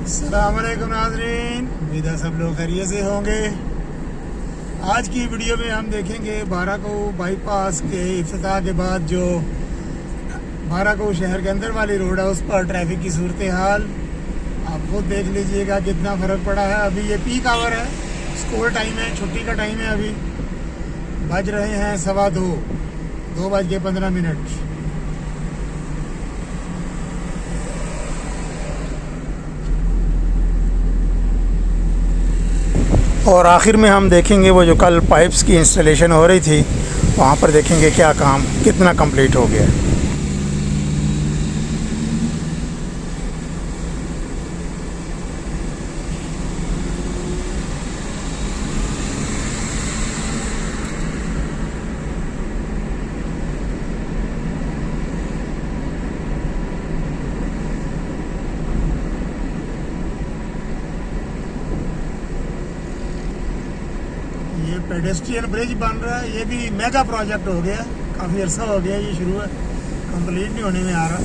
अस्सलाम वालेकुम नाज़रीन, उम्मीद है सब लोग खैरियत से होंगे। आज की वीडियो में हम देखेंगे बाराको बाईपास के इफ्तिताह के बाद जो बाराको शहर के अंदर वाली रोड है उस पर ट्रैफिक की सूरत हाल आप खुद देख लीजिएगा कितना फ़र्क पड़ा है। अभी ये पीक आवर है, स्कूल टाइम है, छुट्टी का टाइम है। अभी बज रहे हैं 2:15। और आखिर में हम देखेंगे वो जो कल पाइप्स की इंस्टॉलेशन हो रही थी वहाँ पर देखेंगे क्या काम कितना कंप्लीट हो गया। ये पेडेस्ट्रियन ब्रिज बन रहा है, ये भी मेगा प्रोजेक्ट हो गया, काफ़ी अर्सा हो गया ये शुरू है, कंप्लीट नहीं होने में आ रहा।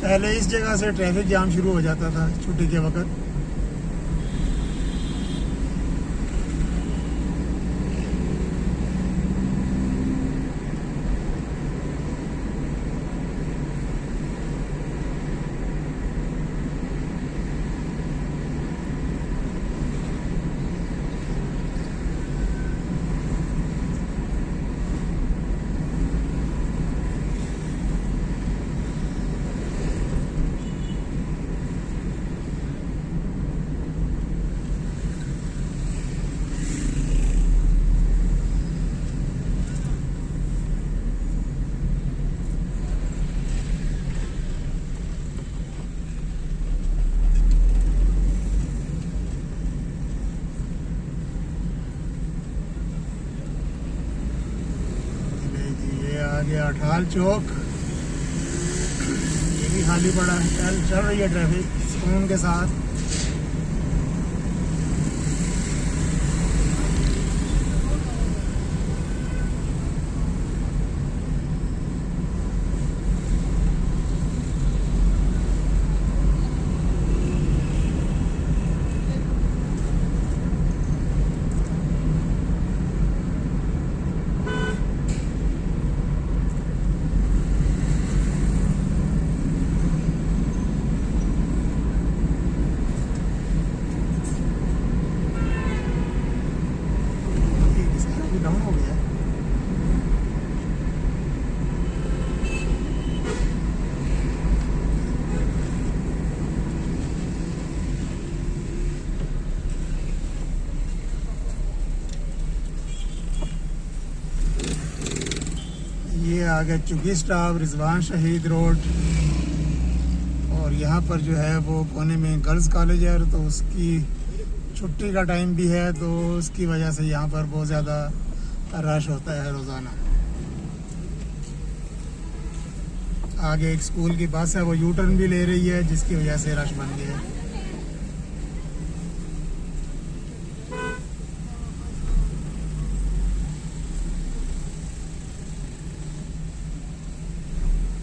पहले इस जगह से ट्रैफिक जाम शुरू हो जाता था छुट्टी के वक्त। आ गया अठाल चौक, ये भी खाली पड़ा है, चल रही है ट्रैफिक सुकून के साथ। डाउन हो गया। ये आ गया चुगी स्टॉप, रिजवान शहीद रोड, और यहाँ पर जो है वो कोने में गर्ल्स कॉलेज है तो उसकी छुट्टी का टाइम भी है तो उसकी वजह से यहाँ पर बहुत ज़्यादा रश होता है रोज़ाना। आगे एक स्कूल की बस है वो यू टर्न भी ले रही है जिसकी वजह से रश बन गया है।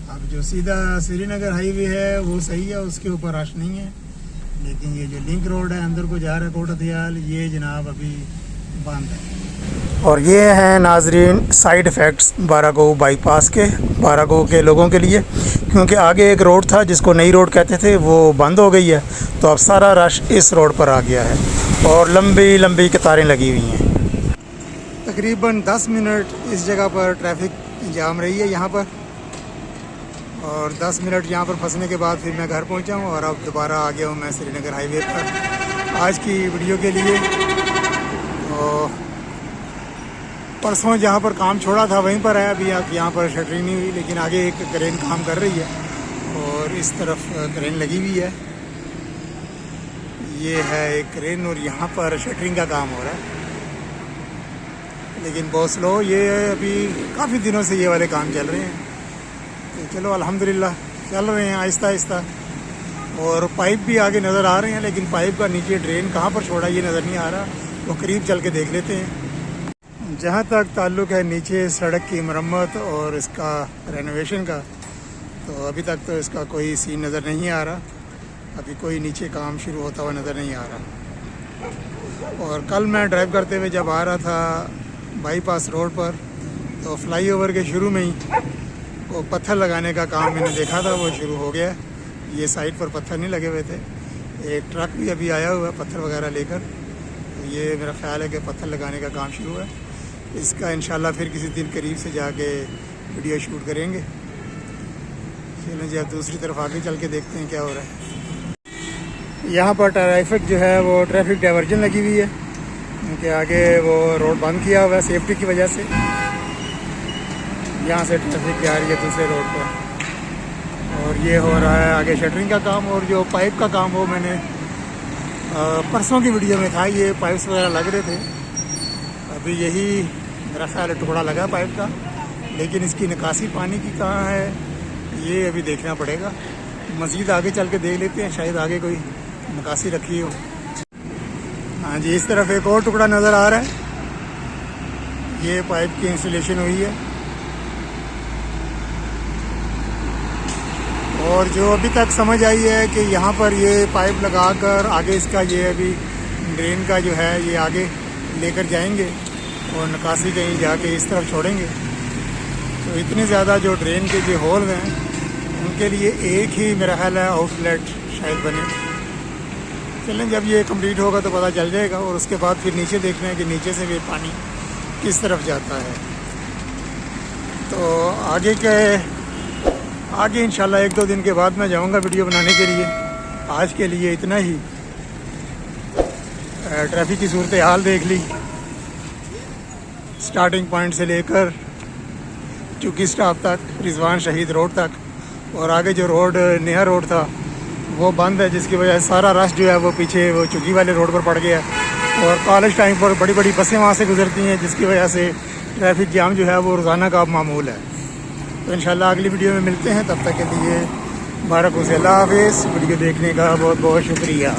अब जो सीधा श्रीनगर हाईवे है वो सही है, उसके ऊपर रश नहीं है, लेकिन ये जो लिंक रोड है अंदर को जा रहा है कोट हथियाल, ये जनाब अभी बंद है। और ये हैं नाजरीन साइड इफ़ेक्ट्स बारागो बाईपास के, बारागो के लोगों के लिए, क्योंकि आगे एक रोड था जिसको नई रोड कहते थे, वो बंद हो गई है, तो अब सारा रश इस रोड पर आ गया है और लंबी लंबी कतारें लगी हुई हैं। तकरीबन 10 मिनट इस जगह पर ट्रैफिक जाम रही है यहाँ पर, और 10 मिनट यहाँ पर फंसने के बाद फिर मैं घर पहुँचा हूँ और अब दोबारा आ गया हूँ मैं श्रीनगर हाईवे पर आज की वीडियो के लिए। तो परसों जहाँ पर काम छोड़ा था वहीं पर है, अभी यहाँ पर शटरिंग नहीं हुई, लेकिन आगे एक क्रेन काम कर रही है और इस तरफ क्रेन लगी हुई है। ये है एक क्रेन और यहाँ पर शटरिंग का काम हो रहा है, लेकिन बहुत स्लो, ये अभी काफ़ी दिनों से ये वाले काम चल रहे हैं। तो चलो अल्हम्दुलिल्लाह चल रहे हैं आहिस्ता आहिस्ता, और पाइप भी आगे नज़र आ रहे हैं, लेकिन पाइप का नीचे ड्रेन कहाँ पर छोड़ा ये नज़र नहीं आ रहा, तो करीब चल के देख लेते हैं। जहाँ तक ताल्लुक़ है नीचे सड़क की मरम्मत और इसका रेनोवेशन का, तो अभी तक तो इसका कोई सीन नज़र नहीं आ रहा, अभी कोई नीचे काम शुरू होता हुआ नज़र नहीं आ रहा। और कल मैं ड्राइव करते हुए जब आ रहा था बाईपास रोड पर, तो फ्लाईओवर के शुरू में ही वो पत्थर लगाने का काम मैंने देखा था, वो शुरू हो गया। ये साइड पर पत्थर नहीं लगे हुए थे, एक ट्रक भी अभी आया हुआ है पत्थर वगैरह लेकर, तो ये मेरा ख्याल है कि पत्थर लगाने का काम शुरू है। इसका इंशाल्लाह फिर किसी दिन करीब से जाके वीडियो शूट करेंगे। चलें जी अब दूसरी तरफ आगे चल के देखते हैं क्या हो रहा है। यहाँ पर ट्रैफिक जो है वो ट्रैफिक डाइवर्जन लगी हुई है, क्योंकि आगे वो रोड बंद किया हुआ है सेफ्टी की वजह से। यहाँ से ट्रैफिक जा रही है दूसरे रोड पर, और ये हो रहा है आगे शटरिंग का काम। और जो पाइप का काम वो मैंने परसों की वीडियो में था, ये पाइप्स वगैरह लग रहे थे, अभी यही मेरा ख्याल है टुकड़ा लगा पाइप का, लेकिन इसकी निकासी पानी की कहाँ है ये अभी देखना पड़ेगा। मज़ीद आगे चल के देख लेते हैं, शायद आगे कोई निकासी रखी हो। हाँ जी, इस तरफ एक और टुकड़ा नज़र आ रहा है, ये पाइप की इंस्टॉलेशन हुई है। और जो अभी तक समझ आई है कि यहाँ पर ये पाइप लगाकर आगे इसका ये अभी ड्रेन का जो है ये आगे लेकर जाएंगे और निकासी कहीं जाके इस तरफ छोड़ेंगे। तो इतने ज़्यादा जो ड्रेन के जो होल हैं उनके लिए एक ही मेरा ख्याल है आउटलेट शायद बने। चलें जब ये कंप्लीट होगा तो पता चल जाएगा, और उसके बाद फिर नीचे देखना है कि नीचे से भी पानी किस तरफ जाता है। तो आगे इंशाल्लाह 1-2 दिन के बाद मैं जाऊंगा वीडियो बनाने के लिए। आज के लिए इतना ही। ट्रैफिक की सूरत हाल देख ली, स्टार्टिंग पॉइंट से लेकर चुकी स्टॉप तक, रिजवान शहीद रोड तक, और आगे जो रोड नया रोड था वो बंद है, जिसकी वजह से सारा रश जो है वो पीछे वो चुकी वाले रोड पर पड़ गया। और कॉलेज टाइम पर बड़ी बड़ी बसें वहाँ से गुजरती हैं, जिसकी वजह से ट्रैफिक जाम जो है वो रोज़ाना का मामूल है। तो इंशाल्लाह अगली वीडियो में मिलते हैं, तब तक के लिए बाराको से अल्लाह हाफ़िज़। वीडियो देखने का बहुत बहुत शुक्रिया।